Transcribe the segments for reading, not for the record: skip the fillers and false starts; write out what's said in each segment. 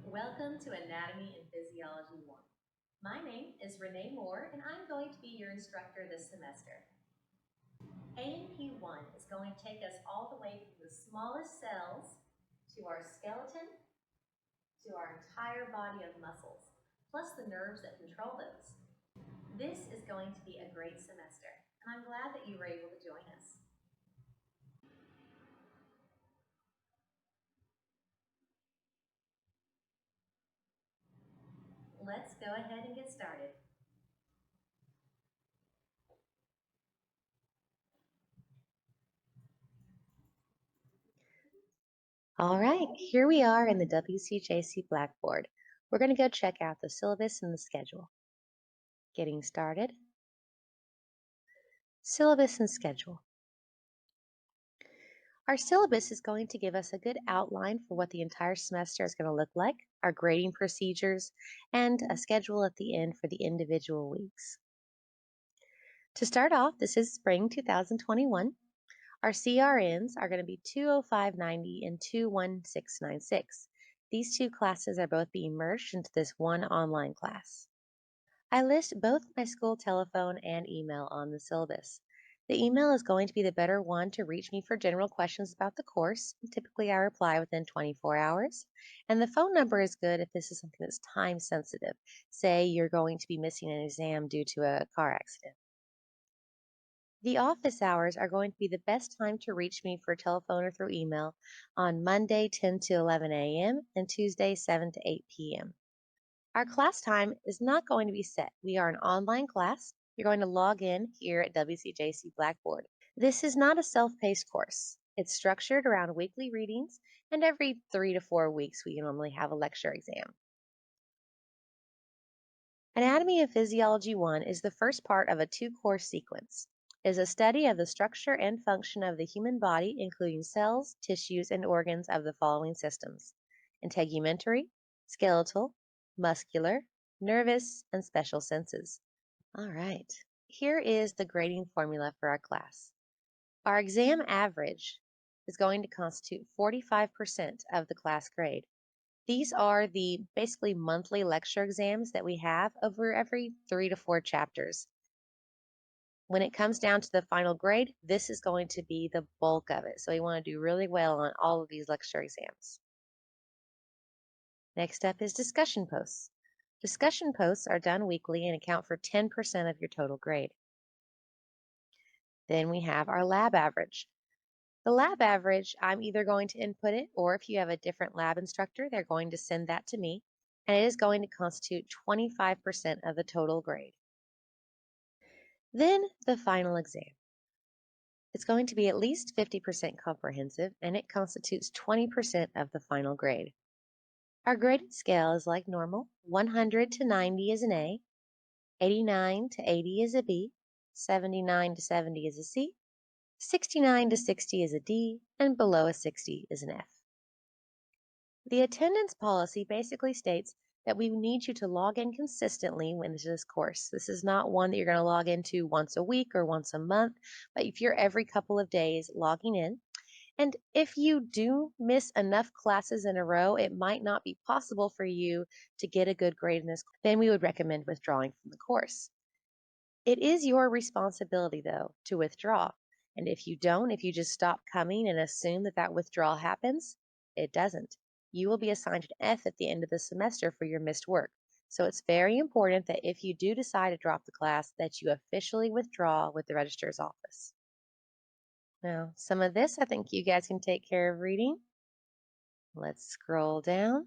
Welcome to Anatomy and Physiology 1. My name is Renee Moore, and I'm going to be your instructor this semester. A&P1 is going to take us all the way from the smallest cells to our skeleton to our entire body of muscles, plus the nerves that control those. This is going to be a great semester, and I'm glad that you were able to join us. Let's go ahead and get started. All right, here we are in the WCJC Blackboard. We're going to go check out the syllabus and the schedule. Getting started. Syllabus and schedule. Our syllabus is going to give us a good outline for what the entire semester is going to look like, our grading procedures, and a schedule at the end for the individual weeks. To start off, this is spring 2021. Our CRNs are going to be 20590 and 21696. These two classes are both being merged into this one online class. I list both my school telephone and email on the syllabus. The email is going to be the better one to reach me for general questions about the course. Typically, I reply within 24 hours. And the phone number is good if this is something that's time sensitive. Say you're going to be missing an exam due to a car accident. The office hours are going to be the best time to reach me for telephone or through email on Monday 10 to 11 a.m. and Tuesday 7 to 8 p.m. Our class time is not going to be set. We are an online class. You're going to log in here at WCJC Blackboard. This is not a self-paced course. It's structured around weekly readings, and every 3 to 4 weeks we normally have a lecture exam. Anatomy of Physiology 1 is the first part of a two-course sequence. It is a study of the structure and function of the human body, including cells, tissues, and organs of the following systems: integumentary, skeletal, muscular, nervous, and special senses. All right, here is the grading formula for our class. Our exam average is going to constitute 45% of the class grade. These are the basically monthly lecture exams that we have over every 3 to 4 chapters. When it comes down to the final grade, this is going to be the bulk of it. So we want to do really well on all of these lecture exams. Next up is discussion posts. Discussion posts are done weekly and account for 10% of your total grade. Then we have our lab average. The lab average, I'm either going to input it, or if you have a different lab instructor, they're going to send that to me, and it is going to constitute 25% of the total grade. Then the final exam. It's going to be at least 50% comprehensive, and it constitutes 20% of the final grade. Our grading scale is like normal. 100 to 90 is an A, 89 to 80 is a B, 79 to 70 is a C, 69 to 60 is a D, and below a 60 is an F. The attendance policy basically states that we need you to log in consistently into this course. This is not one that you're going to log into once a week or once a month, but if you're every couple of days logging in. And if you do miss enough classes in a row, it might not be possible for you to get a good grade in this. Then we would recommend withdrawing from the course. It is your responsibility, though, to withdraw. And if you don't, if you just stop coming and assume that that withdrawal happens, it doesn't. You will be assigned an F at the end of the semester for your missed work. So it's very important that if you do decide to drop the class, that you officially withdraw with the registrar's office. Now, some of this I think you guys can take care of reading. Let's scroll down.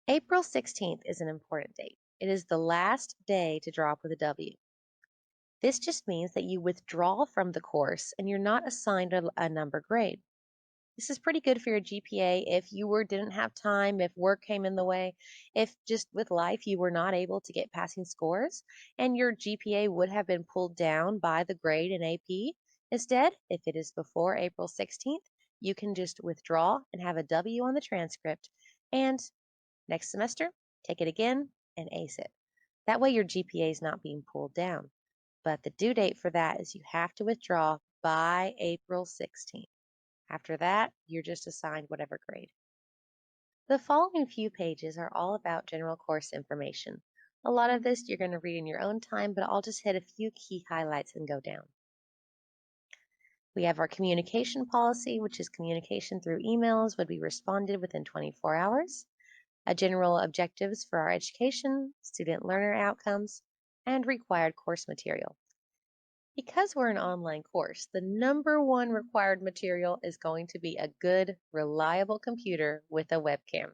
April 16th is an important date. It is the last day to drop with a W. This just means that you withdraw from the course and you're not assigned a number grade. This is pretty good for your GPA if you didn't have time, if work came in the way, if just with life you were not able to get passing scores and your GPA would have been pulled down by the grade in AP. Instead, if it is before April 16th, you can just withdraw and have a W on the transcript, and next semester, take it again and ace it. That way your GPA is not being pulled down. But the due date for that is you have to withdraw by April 16th. After that, you're just assigned whatever grade. The following few pages are all about general course information. A lot of this you're going to read in your own time, but I'll just hit a few key highlights and go down. We have our communication policy, which is communication through emails would be responded within 24 hours. A general objectives for our education, student learner outcomes, and required course material. Because we're an online course, the number one required material is going to be a good, reliable computer with a webcam.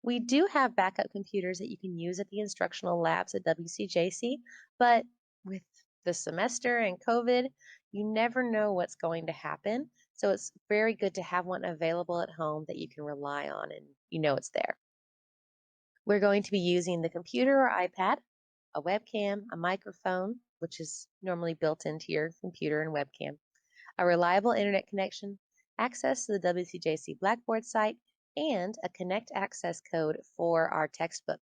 We do have backup computers that you can use at the instructional labs at WCJC, but with the semester and COVID, you never know what's going to happen. So it's very good to have one available at home that you can rely on and you know it's there. We're going to be using the computer or iPad, a webcam, a microphone, which is normally built into your computer and webcam, a reliable internet connection, access to the WCJC Blackboard site, and a Connect access code for our textbook.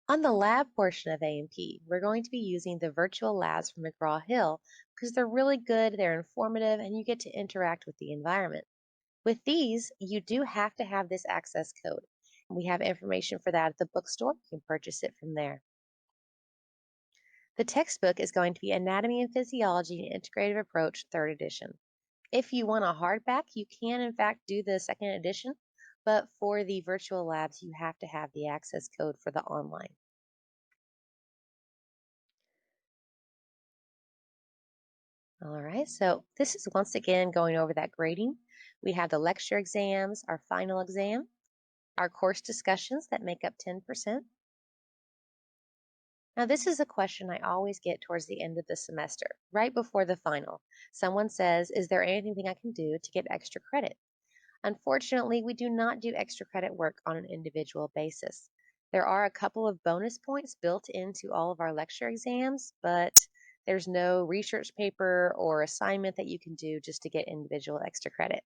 On the lab portion of A&P, we're going to be using the virtual labs from McGraw-Hill because they're really good, they're informative, and you get to interact with the environment. With these, you do have to have this access code. We have information for that at the bookstore. You can purchase it from there. The textbook is going to be Anatomy and Physiology, an Integrative Approach, 3rd edition. If you want a hardback, you can in fact do the 2nd edition, but for the virtual labs, you have to have the access code for the online. All right, so this is once again going over that grading. We have the lecture exams, our final exam, our course discussions that make up 10%. Now, this is a question I always get towards the end of the semester, right before the final. Someone says, is there anything I can do to get extra credit? Unfortunately, we do not do extra credit work on an individual basis. There are a couple of bonus points built into all of our lecture exams, but there's no research paper or assignment that you can do just to get individual extra credit.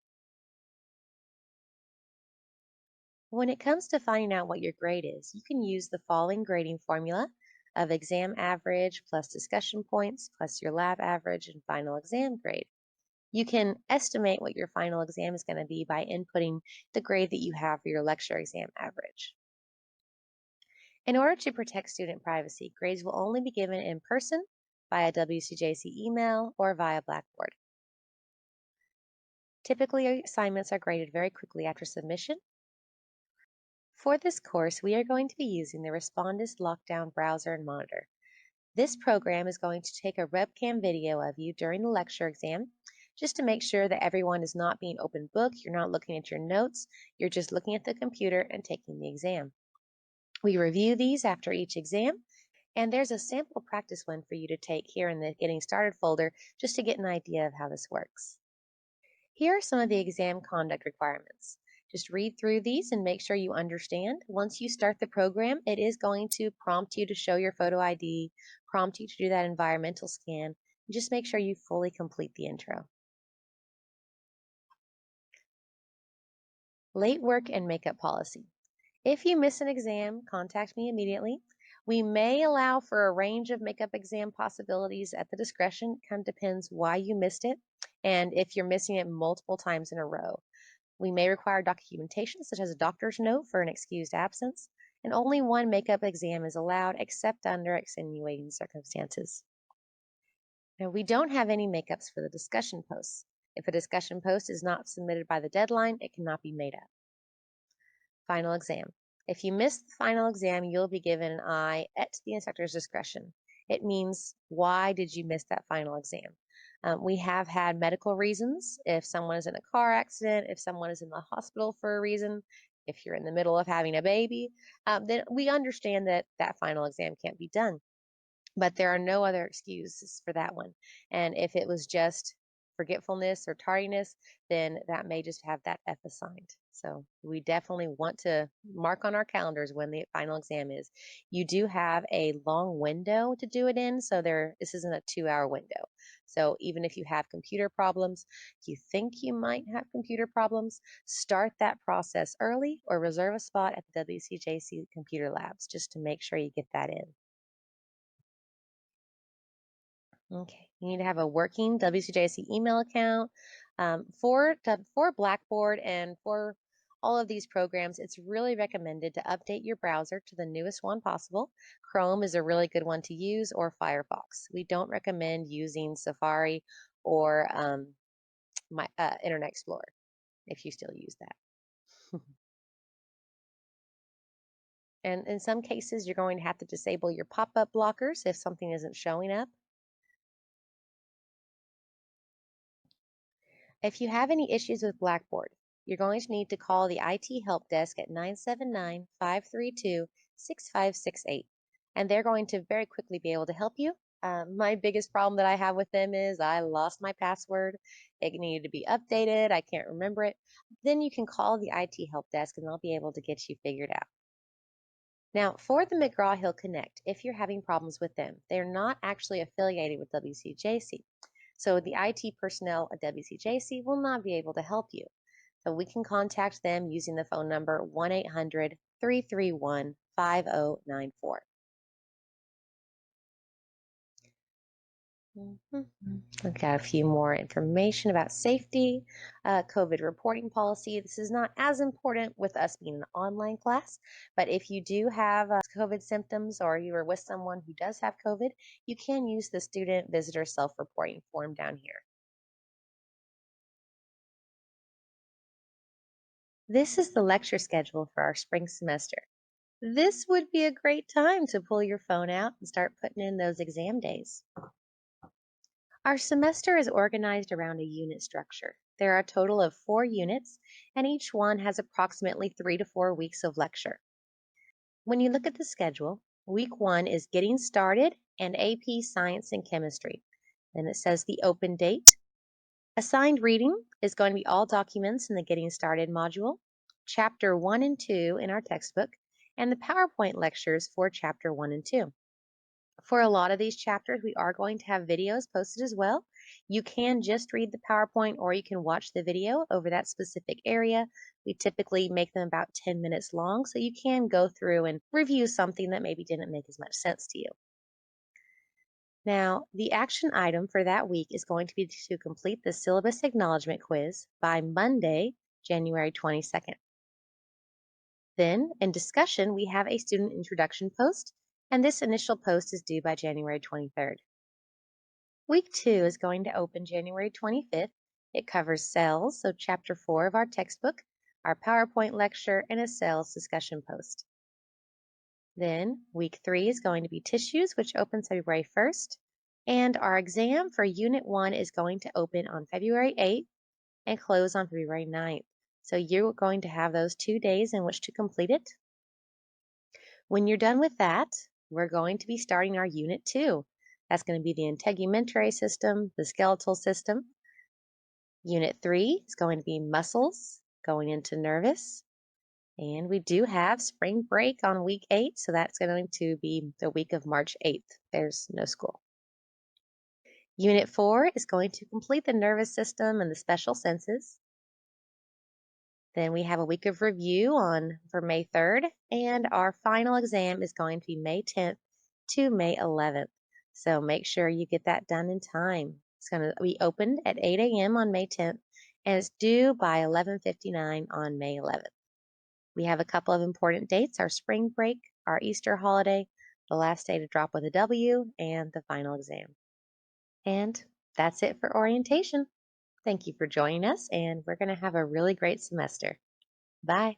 When it comes to finding out what your grade is, you can use the following grading formula of exam average plus discussion points plus your lab average and final exam grade. You can estimate what your final exam is going to be by inputting the grade that you have for your lecture exam average. In order to protect student privacy, grades will only be given in person, via WCJC email, or via Blackboard. Typically, assignments are graded very quickly after submission. For this course, we are going to be using the Respondus Lockdown Browser and Monitor. This program is going to take a webcam video of you during the lecture exam just to make sure that everyone is not being open book, you're not looking at your notes, you're just looking at the computer and taking the exam. We review these after each exam, and there's a sample practice one for you to take here in the Getting Started folder just to get an idea of how this works. Here are some of the exam conduct requirements. Just read through these and make sure you understand. Once you start the program, it is going to prompt you to show your photo ID, prompt you to do that environmental scan, and just make sure you fully complete the intro. Late work and makeup policy. If you miss an exam, contact me immediately. We may allow for a range of makeup exam possibilities at the discretion. Kind of depends why you missed it and if you're missing it multiple times in a row. We may require documentation, such as a doctor's note for an excused absence, and only one makeup exam is allowed except under extenuating circumstances. Now, we don't have any makeups for the discussion posts. If a discussion post is not submitted by the deadline, it cannot be made up. Final exam. If you miss the final exam, you'll be given an I at the instructor's discretion. It means, why did you miss that final exam? We have had medical reasons. If someone is in a car accident, if someone is in the hospital for a reason, if you're in the middle of having a baby, then we understand that that final exam can't be done. But there are no other excuses for that one. And if it was just forgetfulness or tardiness, then that may just have that F assigned. So we definitely want to mark on our calendars when the final exam is. You do have a long window to do it in, so this isn't a 2-hour window. So even if you have computer problems, if you think you might have computer problems, start that process early or reserve a spot at the WCJC computer labs just to make sure you get that in. Okay, you need to have a working WCJC email account for Blackboard and for all of these programs, it's really recommended to update your browser to the newest one possible. Chrome is a really good one to use, or Firefox. We don't recommend using Safari or my Internet Explorer if you still use that. And in some cases, you're going to have to disable your pop-up blockers if something isn't showing up. If you have any issues with Blackboard, you're going to need to call the IT help desk at 979-532-6568, and they're going to very quickly be able to help you. My biggest problem that I have with them is I lost my password. It needed to be updated. I can't remember it. Then you can call the IT help desk and they'll be able to get you figured out. Now, for the McGraw-Hill Connect, if you're having problems with them, they're not actually affiliated with WCJC. So the IT personnel at WCJC will not be able to help you. So we can contact them using the phone number 1-800-331-5094. I've got a few more information about safety, COVID reporting policy. This is not as important with us being an online class, but if you do have COVID symptoms or you are with someone who does have COVID, you can use the student visitor self-reporting form down here. This is the lecture schedule for our spring semester. This would be a great time to pull your phone out and start putting in those exam days. Our semester is organized around a unit structure. There are a total of 4 units, and each one has approximately 3 to 4 weeks of lecture. When you look at the schedule, week 1 is Getting Started and AP Science and Chemistry. Then it says the open date. Assigned reading is going to be all documents in the Getting Started module, Chapter 1 and 2 in our textbook, and the PowerPoint lectures for Chapter 1 and 2. For a lot of these chapters, we are going to have videos posted as well. You can just read the PowerPoint or you can watch the video over that specific area. We typically make them about 10 minutes long, so you can go through and review something that maybe didn't make as much sense to you. Now, the action item for that week is going to be to complete the syllabus acknowledgement quiz by Monday, January 22nd. Then, in discussion, we have a student introduction post, and this initial post is due by January 23rd. Week 2 is going to open January 25th. It covers cells, so Chapter 4 of our textbook, our PowerPoint lecture, and a cells discussion post. Then, Week 3 is going to be tissues, which opens February 1st. And our exam for Unit 1 is going to open on February 8th and close on February 9th. So you're going to have those 2 days in which to complete it. When you're done with that, we're going to be starting our Unit 2. That's going to be the integumentary system, the skeletal system. Unit 3 is going to be muscles, going into nervous. And we do have spring break on week 8, so that's going to be the week of March 8th. There's no school. Unit 4 is going to complete the nervous system and the special senses. Then we have a week of review for May 3rd, and our final exam is going to be May 10th to May 11th. So make sure you get that done in time. It's going to be opened at 8 a.m. on May 10th, and it's due by 11:59 on May 11th. We have a couple of important dates: our spring break, our Easter holiday, the last day to drop with a W, and the final exam. And that's it for orientation. Thank you for joining us, and we're going to have a really great semester. Bye.